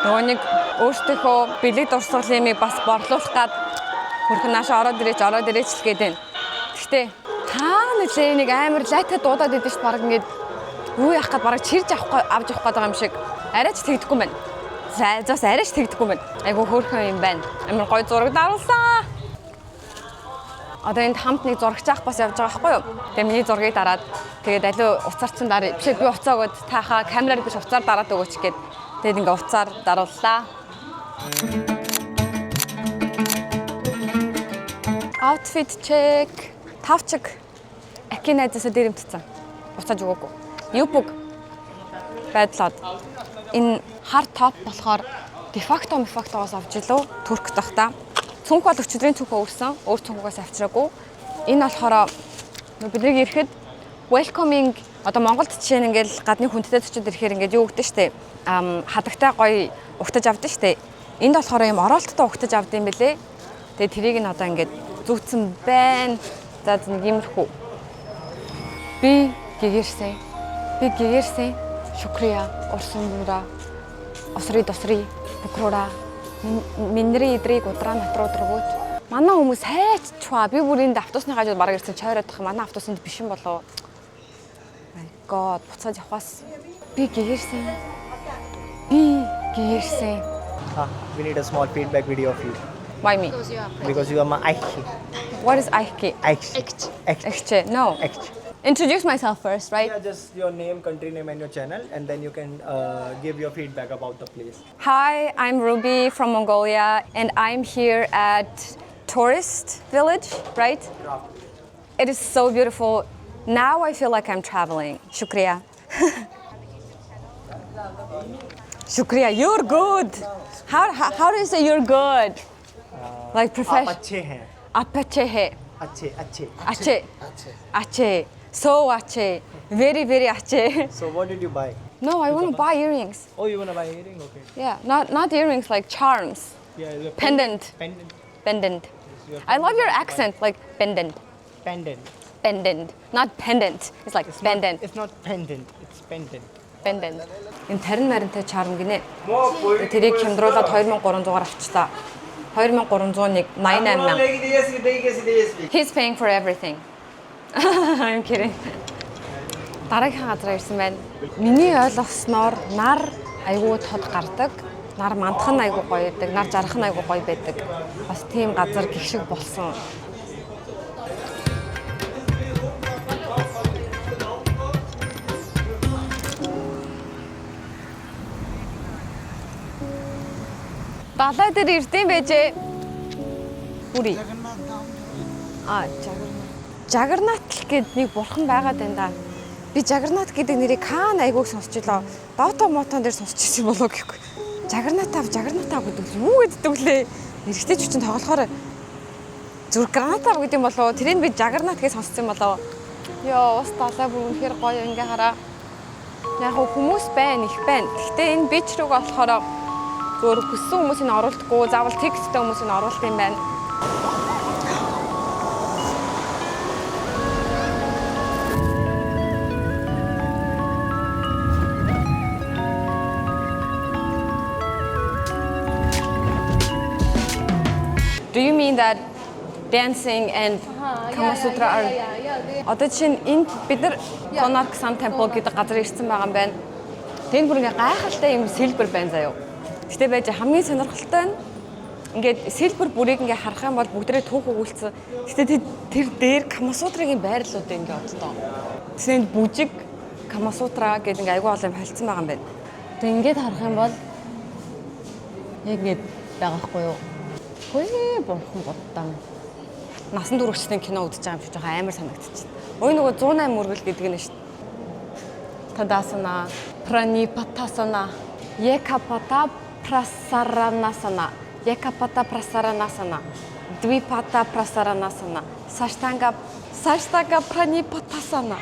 Нөгөө нэг өөртөөхөө бэлэг дурсгалын бас борлуулах гад хөрхөн наашаа ороод ирээч л гээд байна. Гэхдээ нэлээ нэг амар лайта дуудаад идэв ш баг ингээд юу яах гээд бараг чирж авч явах гээд байгаа юм шиг. Арайч тэгдэхгүй байна. Заас арайч тэгдэхгүй байна. Айгу хөөрхөн юм байна. Амар гоё зураг даруулсан. Одоо энд хамт нэг зурагч ах бас явж байгаа байхгүй юу? Тэгээ миний зургийг дараад тэгээд аливаа уцаарчин дараа биш би уцаа өгöd таахаа камераар биш уцаар дараад өгөөч гэд тэгээд ингээ уцаар дарууллаа. Outfit check. Тавчиг. Акин найзаасаа дээрэмтсэн. Уцааж өгөөгүй. Юпуг байдлаад энэ хар топ болохоор дефактогоос авч илүү түрк тахта. Цүнх бол өчигдрийн цүнхөө өрсөн. Өөр цүнхгээс авчираагүй. Энэ болохоор бидний ирэхэд welcoming одоо Монголд жишээ нь ингээл гадны хүндтэй төчөд ирэхээр ингээд юу өгдөө штэ. Хадагтай гоё угтаж авдаа штэ. Энд болохоор юм оролттой угтаж авдсан юм бэлээ. Тэгээ тэрийг нь одоо ингээд зүгтсэн байна. За нэг иймэрхүү. Би гэгэрсэн. Шүкриа. Орсон бура. Осри букрура. Минри идрийг удраа матрууд руугүйт. Манай хүмүүс хайч чуа. Би бүр энд автобусны хажууд бараг ирсэн чойроод тах. Манай автобусанд биш юм болов. My god, буцаад явахаас Би гээрсэн. We need a small feedback video of you Why me? because you are my Aichi. What is Aiki? Aichi. Ekche. No. Aichi. Introduce myself first, right? Yeah, just your name, country name, and your channel, and then you can give your feedback about the place. Hi, I'm Ruby from Mongolia, and I'm here at tourist village, right? It is so beautiful. Now I feel like I'm traveling. Shukriya. Shukriya, you're good. How do you say you're good? Like professional. अच्छे हैं. Apache hai. अच्छे. Ache. So ache. Very, very ache. So what did you buy? No, I want to buy earrings. Oh, you wanna buy earring? Okay. Yeah, not earrings, like charms. Yeah. The Pendant. Pendant. I love your accent, like pendant. Not pendant. It's like pendant. It's not pendant. It's pendant. Pendant. Энэ 50 маринтай charm гинэ. Тэрийг хямдруулаад 2300-аар авчлаа. 2301 88. He's paying for everything. I'm kidding. Дараагийн газар ирсэн байна. Миний ойлгосноор нар айгүй тод гардаг. Нар мандах нь айгүй гоё байдаг. Нар жаргах нь айгүй гоё байдаг. Бас тийм газар гихшиг болсон. Далай дээр ирдэм байжээ. Бүрий. Жагернат гэд нэг бурхан байгаад байна да. Би Жагернат гэдэг нэрийг Каан айгууг сонсчихлоо. Дото мотон дээр сонсчихсан болоо гэхгүй. Жагернат гэдэг юу гэддэг лээ. Эрэгтэй ч чинь тоглохоор зүрх гранатав гэдэг юм болоо. Тэрийг би Жагернат гэж сонссон болоо. Йоо, ус далай бүр үнэхээр гоё ингээ хараа. Яг хүмүүс байна, их байна. Гэхдээ энэ бич рүү болохоор зөвөр хүссэн хүмүүсийг оруулдаггүй, заавал тексттэй хүмүүсийг оруулах юм байна. Do you mean that dancing and Kama Sutra are? Одоо чинь энд бид нар Konark Sun Temple гэдэг газар ирсэн байгаа юм байна. Тэнд бүр ингээ гайхалтай юм сэлбэр байна заяа. Гэтэ байж хамгийн сонирхолтой нь ингээд сэлбэр бүрийг ингээ харах юм бол бүгдээ түүх өгүүлсэн. Гэтэ тэр дээр Kama Sutra-гийн байрлалууд ингээ оддоо. Тэсэнд бүжиг Kama Sutra гэдэг ингээ айгүй олон юм холцсон байгаа юм байна. Тэг ингээд харах юм бол яг ингэ байгаа хгүй юу? Хөөе бонхон боддоо. Насан туршидын кино үзэж байгаа юм шиг жоохон амар санагдчихэв. Ой нөгөө 108 мөргөл гэдэг нь шүү дээ. Tadasana, Pranipattasana, Ekapata Prasaranasana, Ekapata Prasaranasana, Dvipata Prasaranasana, Sashtanga Pranipattasana.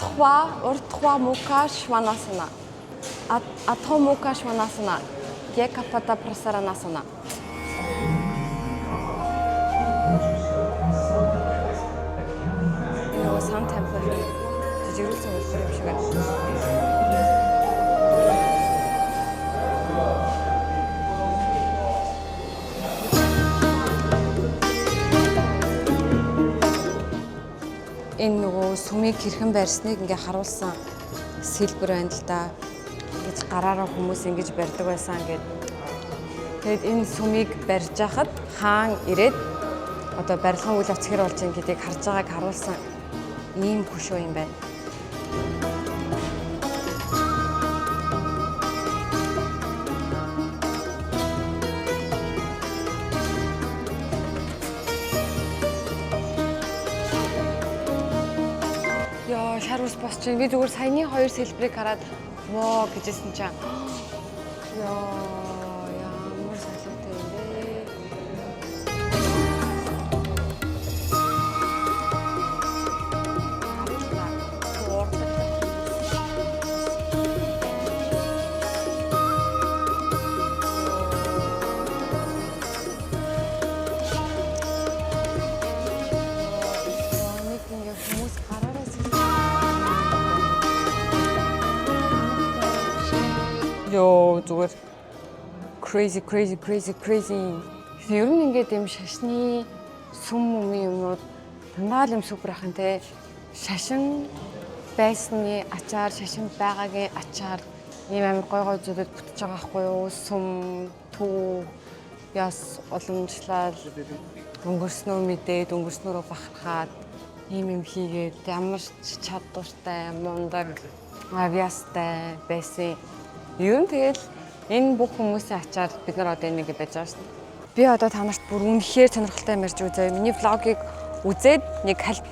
Ortwa Mukha Svanasana. Athomuka Svanasana. Ekapata Prasaranasana. Sun Temple. Жижигрүүлсэн үлгэр юм шиг байна. Энэ нөгөө сүмийг хэрхэн барьсныг ингээ харуулсан сэлбэр байна л да. Ингэж гараараа хүмүүс ингэж барьдаг байсан гэд. Тэгэд энэ сүмийг барьж хахад хаан ирээд одоо барилгын үйл явц хэр болж ин гэдгийг харж байгааг харуулсан ийм хөшөө юм байна. Яа, шар ус босч байна. Би зүгээр саяны 2 сэлбэрийг хараад воо гэжсэн чинь яа, ямар салуутай юм бэ? Йоо зүгээр crazy. Ер нь ингээд юм шашны сүм юмнууд дандаа л юм супер ахын те. Шашин байсны ачаар, шашин байгаагийн ачаар ийм амар гой зүйлүүд бүтэж байгаа байхгүй юу? Сүм, төв, яс уламжлал, өнгөрснөө мэдээд, өнгөрснөрөө бахархаад ийм хийгээд ямар ч чадвартай, мундаг, авьяастай байсан. Ер нь тэгэл энэ бүх хүмүүсийн ачаар бид нар одоо энийг байж байгаа шүү дээ. Би одоо та нарт бүр үнэхээр сонирхолтой юм ярьж үзье. Миний влогийг үзээд нэг хальт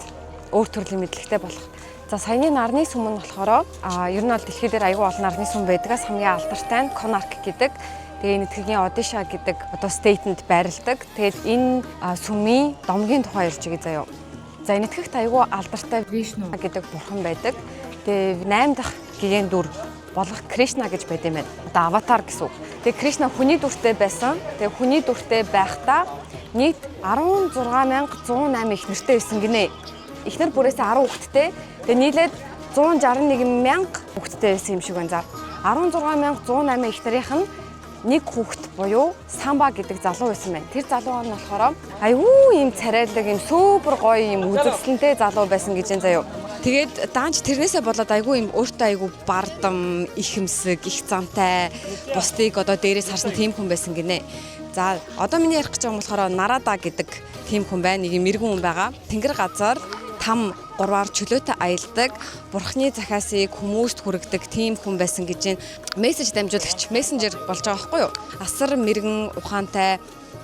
өөр төрлийн мэдлэгтэй болох. За саяны нарны сүм нь болохоор ер нь бол дэлхийд дээр аюул олон нарны сүм байдгаас хамгийн алдартай нь Конарк гэдэг. Тэгээ нэтгэгийн Одиша гэдэг одоо стейтэнд байрладаг. Тэгээд энэ сүмийн домгийн тухай ярьж байгаа заяа. За нэтгэгт аюул алдартай Вишну гэдэг бурхан байдаг. Тэгээ 8 дахь гигэн дүр болох Кришна гэж байд юм байна. Одоо аватар гэсэн үг. Тэгээ Кришна хүний дүртэй байсан. Тэгээ хүний дүртэй байхдаа нийт 16108 их нэртэй байсан гинэ. Эхнэр бүрээсээ 10 хүүхэдтэй. Тэгээ нийлээд 161,000 хүүхэдтэй байсан юм шиг байна. За 16108 их нарийнх нь нэг хүүхэд буюу Самба гэдэг залуу байсан байна. Тэр залуу нь болохоор айгүй юм царайлаг, юм супер гоё, юм үзэсгэлэнтэй залуу байсан гэж энэ заяа. Тэгээд даанч тэрнээсээ болоод айгүй юм өөртөө айгүй бардам, ихэмсэг, их замтай, бусдыг одоо дээрээс харсан тийм хүн байсан гинэ. За одоо миний ярих гэж байгаа юм болохоор Нарада гэдэг тийм хүн байна. Нэг юм мэрэгэн хүн байгаа. Тэнгэр газар там гурваар чөлөөтэй аялдаг, бурхны захаасыг хүмүүст хүргэдэг тийм хүн байсан гэж мессеж дамжуулагч, мессенжер болж байгаа байхгүй юу? Асар мэрэгэн, ухаантай,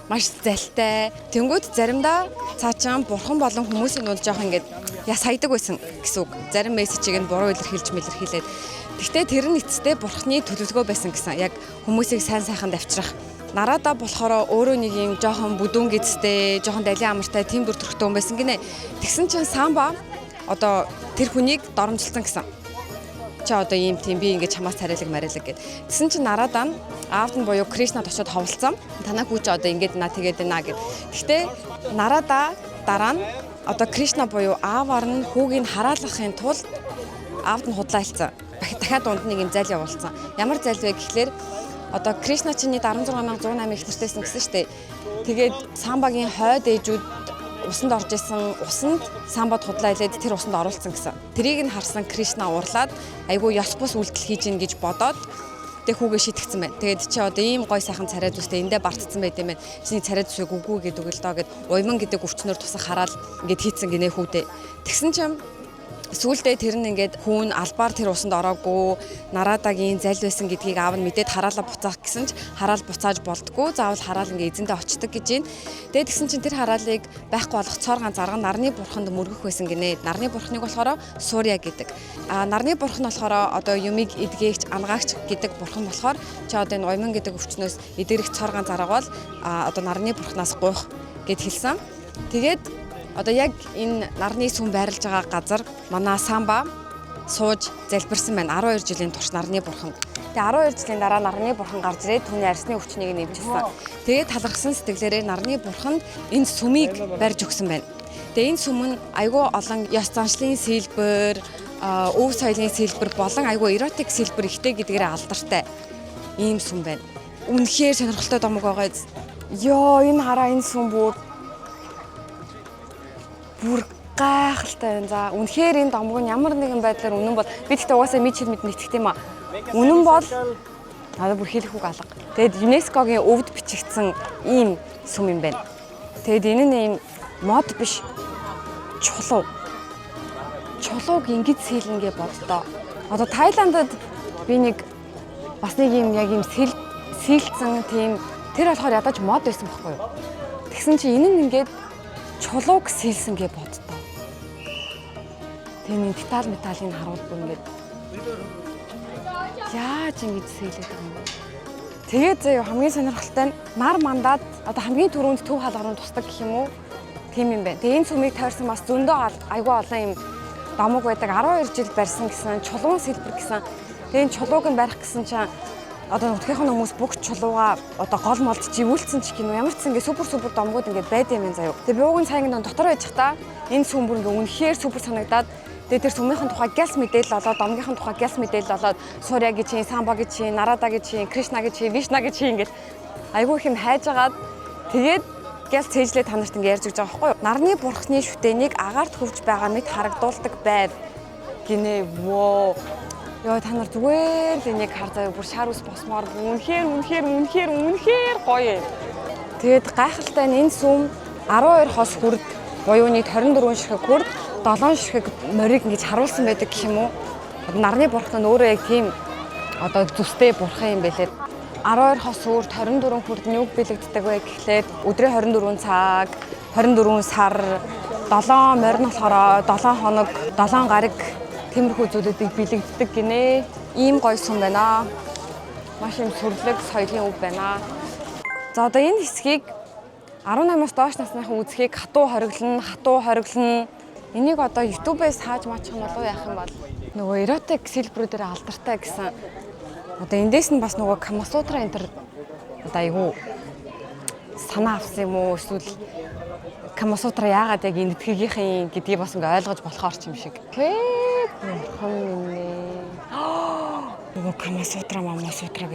маш залтай. Тэнгүүд заримдаа цаачаан бурхан болон хүмүүсийн дунд жоох ингээд яс хайдаг байсан гэсэн үг. Зарим мессежийг нь буруу илэрхийлээд. Гэхдээ тэр нь эцэстээ бурхны төлөвлөгөө байсан гэсэн. Яг хүмүүсийг сайн сайханд авчрах. Нарада болохоор өөрөө нэг юм жоохон бүдүүн гэцтэй, жоохон далайн амартай тийм дүр төрхтэй хүн байсан гинэ. Тэгсэн чинь Самба одоо тэр хүнийг доромжилсан гэсэн. Чи одоо ийм тийм би ингээд чамаас царайлаг марилаг гэд. Тэгсэн чинь Нарада нь аавд нь буюу Кришнад очиод ховлцсан. Танаа хүү чи одоо ингээд наа тэгээд наа гэд. Гэхдээ Нарада дараа нь одоо Кришна буюу ааваар нь хүүгийг хараалгахын тулд аавд нь худлаа хэлсэн. Дахиад дунд нэг юм зайл явуулсан. Ямар зайл вэ гэхлээр одоо Кришна чинь 16108 их нэртэйсэн гэсэн шүү дээ. Тэгээд Самбагийн хойд ээжүүд усанд орж исэн усанд Самбад худлаа хэлээд тэр усанд оруулсан гэсэн. Тэрийг нь харсан Кришна уурлаад айгүй ёс бус үйлдэл хийж ийн гэж бодоод тэг хүүгээ шийтгцэн байна. Тэгээд чи одоо ийм гой сайхан царай зүстэй эндээ бартцсан байт юм байна. Чиний царай зүсийг үгүй гэдэг л доо гэд уйман гэдэг өвчнөр тусах хараал ингээд хийцэн гинэ хүүдээ. Тэгсэн чинь сүүлдээ тэр нь ингээд хүүн албаар тэр усанд ороогүй, Нарадагийн зал байсан гэдгийг аав нь мэдээд хараалаа буцаах гэсэн ч хараал буцааж болдгоо. Заавал хараал ингээд эзэндээ очдөг гэж байна. Тэгээд тэгсэн чинь тэр хараалыг байхгүй болох цоор ганц арга нарны бурханд мөргөх байсан гинэ. Нарны бурхныг болохоор Сурья гэдэг. Нарны бурхан нь болохоор одоо юмыг эдгээгч, ангаагч гэдэг бурхан болохоор чи одоо энэ уйман гэдэг өвчнөөс эдгэрэх цоор ганц арга бол одоо нарны бурхнаас гуйх гэд хэлсэн. Тэгээд одоо яг энэ нарны сүм байрлаж байгаа газар манай Самба сууж залбирсан байна. 12 жилийн турш нарны бурхан. Тэгээ 12 жилийн дараа нарны бурхан гарч ирээд түүний арсны өвчнийг нэмжсэн. Тэгээд талархсан сэтгэлээрээ нарны бурханд энэ сүмийг барьж өгсөн байна. Тэгээ энэ сүм нь айгүй олон ёс заншлын сэлбэр, өв соёлын сэлбэр болон айгүй эротик сэлбэр ихтэй гэдгээрээ алдартай ийм сүм байна. Үнэхээр сонирхолтой домог байгаа. Йоо энэ хараа энэ сүм бүр гайхалтай байна. За үнэхээр энэ домог нь ямар нэгэн байдлаар үнэн бол бид ихтэй угаасаа мэдчихэд мэднэ итгэх юм аа. Үнэн бол надад бүр хэлэх үг алга. Тэгэд ЮНЕСКОгийн өвд бичигдсэн ийм сүм юм байна. Тэгэд энэ нь ийм мод биш. Чулуу. Чулууг ингэж сэлнэ гэж боддоо. Одоо Тайландд би нэг бас нэг юм яг ийм сэлцэн тийм тэр болохоор ядаж мод байсан байхгүй юу. Тэгсэн чи энэ нь ингээд чулууг сэлсэн гэж боддоо. Тэгээ деталь металлыг харуулдаг ингээд яаж ингэж сэлээд байгаа юм бэ? Тэгээд зөө хамгийн сонирхолтой нь нар мандаад одоо хамгийн түрүүнд төв хаалгаруун тусдаг гэх юм уу? Тийм юм байна. Тэгээ энэ сүмийг тойрсон бас зөндөө айгүй олон юм домог байдаг. 12 жил барьсан гэсэн чулуун сэлбэр гэсэн. Тэгээ энэ чулууг нь барих гэсэн чинь одоо нутгийнхын хүмүүс бүх чулууга одоо гол молд живүүлсэн ч гинөө ямар ч ингэ супер домгууд ингэ байд юм заяа. Тэгээ би уугийн цайгийн дотор байж хата энэ сүм бүр ингэ үнэхээр супер санагдаад тэгээ тэр сүмийнхэн тухай гялс мэдээлэл олоод домгийнхын тухай гялс мэдээлэл олоод Сурья гэж чинь, Самба гэж чинь, Нарада гэж чинь, Кришна гэж чинь, Вишна гэж чинь ингэ айгүй их юм хайжгаад тэгээд гялс цээжлээ та нарт ингэ ярьж өгч байгаа байхгүй юу. Нарны бурхны шүтээнийг агаарт хөвж байгаа мэт харагдуулдаг байв гинэ. Воо. Яа та нар зүгээр л энийг хар заяа бүр шар ус босмоор үнэхээр гоё юм. Тэгээд гайхалтай нь энэ сүм 12 хос хүрд буюу нийт 24 ширхэг хүрд 7 ширхэг морийг ингэж харуулсан байдаг гэх юм уу? Нарны бурхан нь өөрөө яг тийм одоо зүстэй бурхан юм байлээ. 12 хос хүрд 24 хүрд нь юу бэлэгддэг вэ гэхлээр өдрийн 24 цаг, 24 сар, 7 морин болохоор 7 хоног, 7 гариг тиймэрхүү зүйлүүдийг бэлэгддэг гинэ. Ийм гоё сүм байна. Маш юм сүрлэг соёлын өв байна. За одоо энэ хэсгийг 18-аас доош насныхан үзэхийг хатуу хориглоно. Энийг одоо YouTube-ээс хааж маачих нь болов яах юм бол нөгөө эротик сэлбрүүдээр алдартай гэсэн. Одоо эндээс нь бас нөгөө Камасутра энэ төр одоо айгүй санаа авсан юм уу? Эсвэл Камасутра яагаад яг энэ эдгэргийнхэн гэдгийг бас ингээ ойлгож болохоор ч юм шиг. Нөгөө Камасутра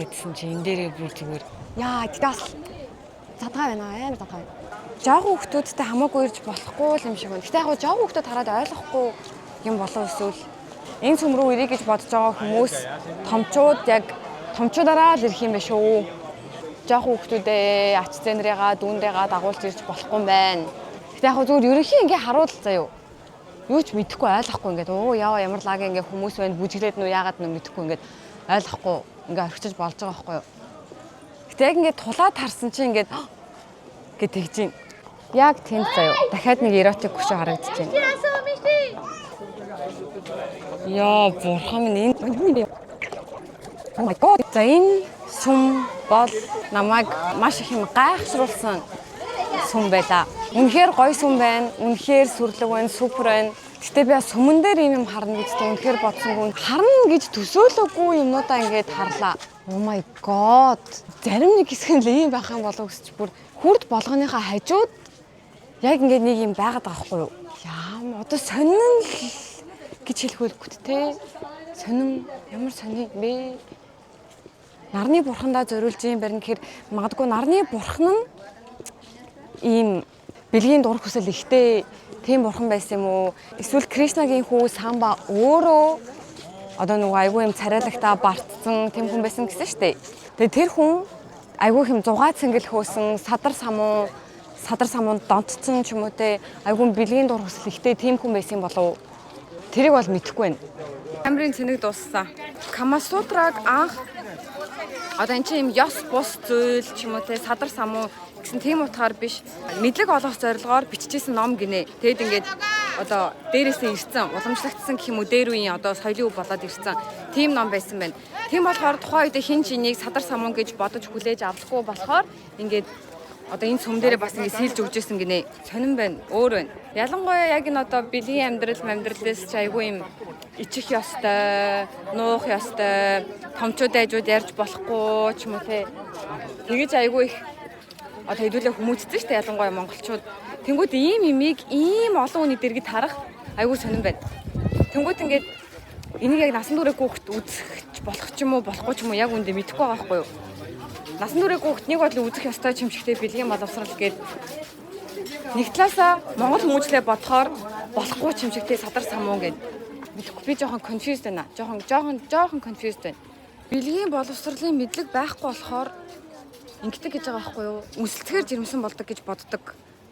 гэдсэн чи энэ дээрээ бүр зүгээр яа тэгээс задгаа байна амар задгаа. Жаахан хүмүүстэй хамаагүй ирж болохгүй юм шиг байна. Гэтэ яг жаахан хүмүүсд хараад ойлгохгүй юм болов эсвэл энэ сүм рүү ирэх гэж бодож байгаа хүмүүс томчуудаараа л ирэх юм байна шүү. Жаахан хүмүүстэй ач зэнрээгаа дүүнрээгаа дагуулж ирж болохгүй юм байна. Гэтэ яг зүгээр ерөнхий ингээ харуул заяа. Юу ч мэдэхгүй ойлгохгүй ингээд яа ямар лаг ингээ хүмүүс байна бүжиглээд нүү яагаад нүү мэдэхгүй ингээд ойлгохгүй ингээ орхичиж болж байгаа байхгүй юу. Гэтэ яг ингээ тулаад харсан чинь ингээд гэж тэгж юм. Яг тэнд заяа. Дахиад нэг эротик хөшөө харагдаж байна. Яа бурхан минь энэ. Oh my god. За энэ сүм бол намайг маш их юм гайхшруулсан сүм байла. Үнэхээр гоё сүм байна. Үнэхээр сүрлэг байна, супер байна. Гэтэ би сүмэн дээр юм харна гэдэгт үнэхээр бодсонгүй. Харна гэж төсөөлөөгүй юмнуудаа ингээд харлаа. Oh my god. Зарим нэг хэсэг нь ийм байх юм болов гэсч бүр хүрд болгоныхаа хажууд яг ингээд нэг юм байгаад байгаа байхгүй юу? Яам одоо сонин гэж хэлэх үлгүүт те. Сонин ямар сонин бэ? Нарны бурхандаа зориулж юм барина гэхээр магадгүй нарны бурхан нь ийм бэлгийн дур хүсэл ихтэй тийм бурхан байсан юм уу? Эсвэл Кришнагийн хүү Самба өөрөө одоо нөгөө айгүй юм царайлагтаа бартсан тийм хүн байсан гэсэн шүү дээ. Тэгээ тэр хүн айгүй юм зугаа цэнгэл хөөсөн садар самуунд донтцсон ч юм уу те айгүй бэлгийн дур хүсэл ихтэй тийм хүн байсан болов. Тэрийг бол мэдэхгүй байна. Камерын цэнийг дууссан. Камасутраг анх одоо эн чинь юм ёс бус зүйл ч юм уу те садар самуу гэсэн тийм утгаар биш мэдлэг олох зорилгоор биччихсэн ном гинэ. Тэгэд ингээд одоо дээрээсээ ирсэн уламжлагдсан гэх юм уу дээр үеийн одоо соёлын үе болоод ирсэн тийм ном байсан байна. Тийм болохоор тухайн үед хин чинийг садар самуу гэж бодож хүлээж авахгүй болохоор ингээд одоо энэ сүм дээрээ бас ингэ сэлж өгчээсэн гинэ. Сонирн байна, өөр байна. Ялангуяа яг энэ одоо бэлгийн амьдралээс ч айгүй юм ичих ёстой, нуух ёстой, томчууд айжууд ярьж болохгүй ч юм уу те. Тэгэж айгүй их одоо хэдүүлээ хүмүүжсэн шүү дээ ялангуяа монголчууд. Тэнгүүд ийм имийг ийм олон хүний дэргэд харах айгүй сонирн байна. Тэнгүүд ингээд энийг яг насан туршийн хүүхэд үзэх болох ч юм уу болохгүй ч юм уу яг үндэ мэдэхгүй байгаа байхгүй юу? Насан туршийн хүүхднийг бол үзэх ёстой ч юм шигтэй бэлгийн боловсрал гээд нэг талаасаа монгол хүмүүжлээ бодохоор болохгүй ч юм шигтэй садар самуу гээд мэдэхгүй би жоохон confused байна. Жоохон confused байна. Бэлгийн боловсролын мэдлэг байхгүй болохоор ингэдэг гэж байгаа байхгүй юу? Үсэлцгээр жирэмсэн болдог гэж боддог.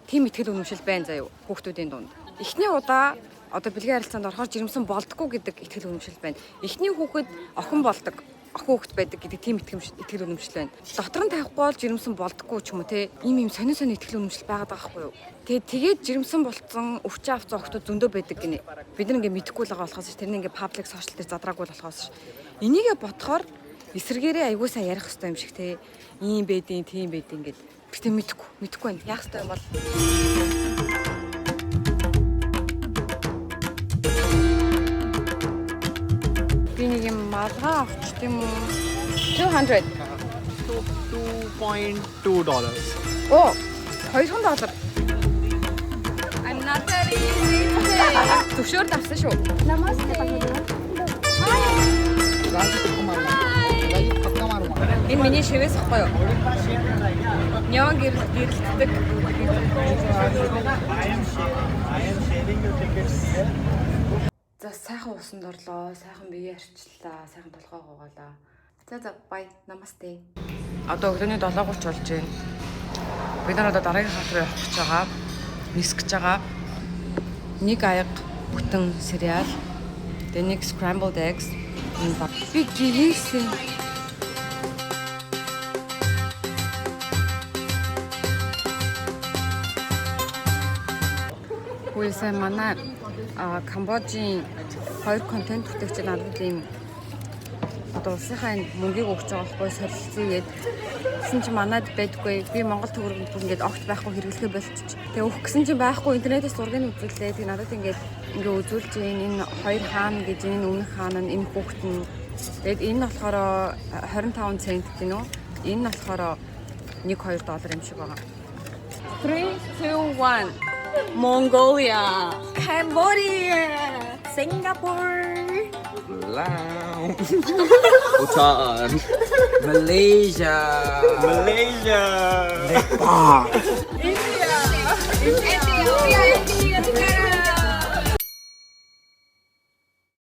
Тийм итгэл үнэмшил байна заа юу хүүхдүүдийн дунд. Эхний удаа одоо бэлгийн харилцаанд орохоор жирэмсэн болдгоо гэдэг итгэл үнэмшил байна. Эхний хүүхэд охин болдог. Охин хүүхэд байдаг гэдэг тийм итгэл үнэмшил байна. Дотор нь тавихгүй бол жирэмсэн болдгоо ч юм уу те. Ийм сонин итгэл үнэмшил байгаад байгаа байхгүй юу? Тэгээд жирэмсэн болцсон өвчин авцсан охтууд зөндөө байдаг гинэ. Бид нар ингээ мэдэхгүй л байгаа болохоос тэрний ингээ паблик сошиал дээр задраагүй болохоос энийгээ бодохоор эсэргээрээ аягүй сайн ярих хэрэгтэй юм шиг те. Ийм байдیں۔ Тийм байдیں۔ Гэд. Гэтэ мэдэхгүй байна. Яах ёстой юм бол би нэг юм малгай авчих юм уу? $200. $2.2. Оо, $200. I'm not that easy. Зөвшөөрөл авсан шүү. Намасте багтаа. Энэ миний шивээс ахгүй юу? Няан гэрэлтдэг. I am sharing your tickets here. За сайхан усанд орлоо, сайхан бие арчлаа, сайхан толгой гооголаа. За бай, намасте. Одоо өглөөний 7:30 болж байна. Бид нар одоо дараагийн хат руу явах гэж байгаа. Нисгэж байгаа. Нэг аяг бүтэн cereal, тэгээ нэг scrambled eggs. Би гэрээсэн. Хөөе манай Камбожийн 2 контент бүтээгч надад ийм одоо улсынхаа мөнгийг өгч байгаа байхгүй солилцсон гээд гэсэн чи манад байдгүй би Монгол төгрөг ингээд огт байхгүй хэрэглэхэ болчих. Тэгээ өөх гэсэн чи байхгүй интернетээс зургийг үзүүлээ. Тэгээ надад ингээд үзүүлж энэ хоёр хаана гэж энэ өмнөх хаана нь энэ хүүхэд нь тэгээд энэ болохоор 25 цент гинөө. Энэ нь болохоор $1-2 юм шиг байгаа. 3, 2, 1 Mongolia, Cambodia, Singapore, Laos, Bhutan, Malaysia, Nepal, India.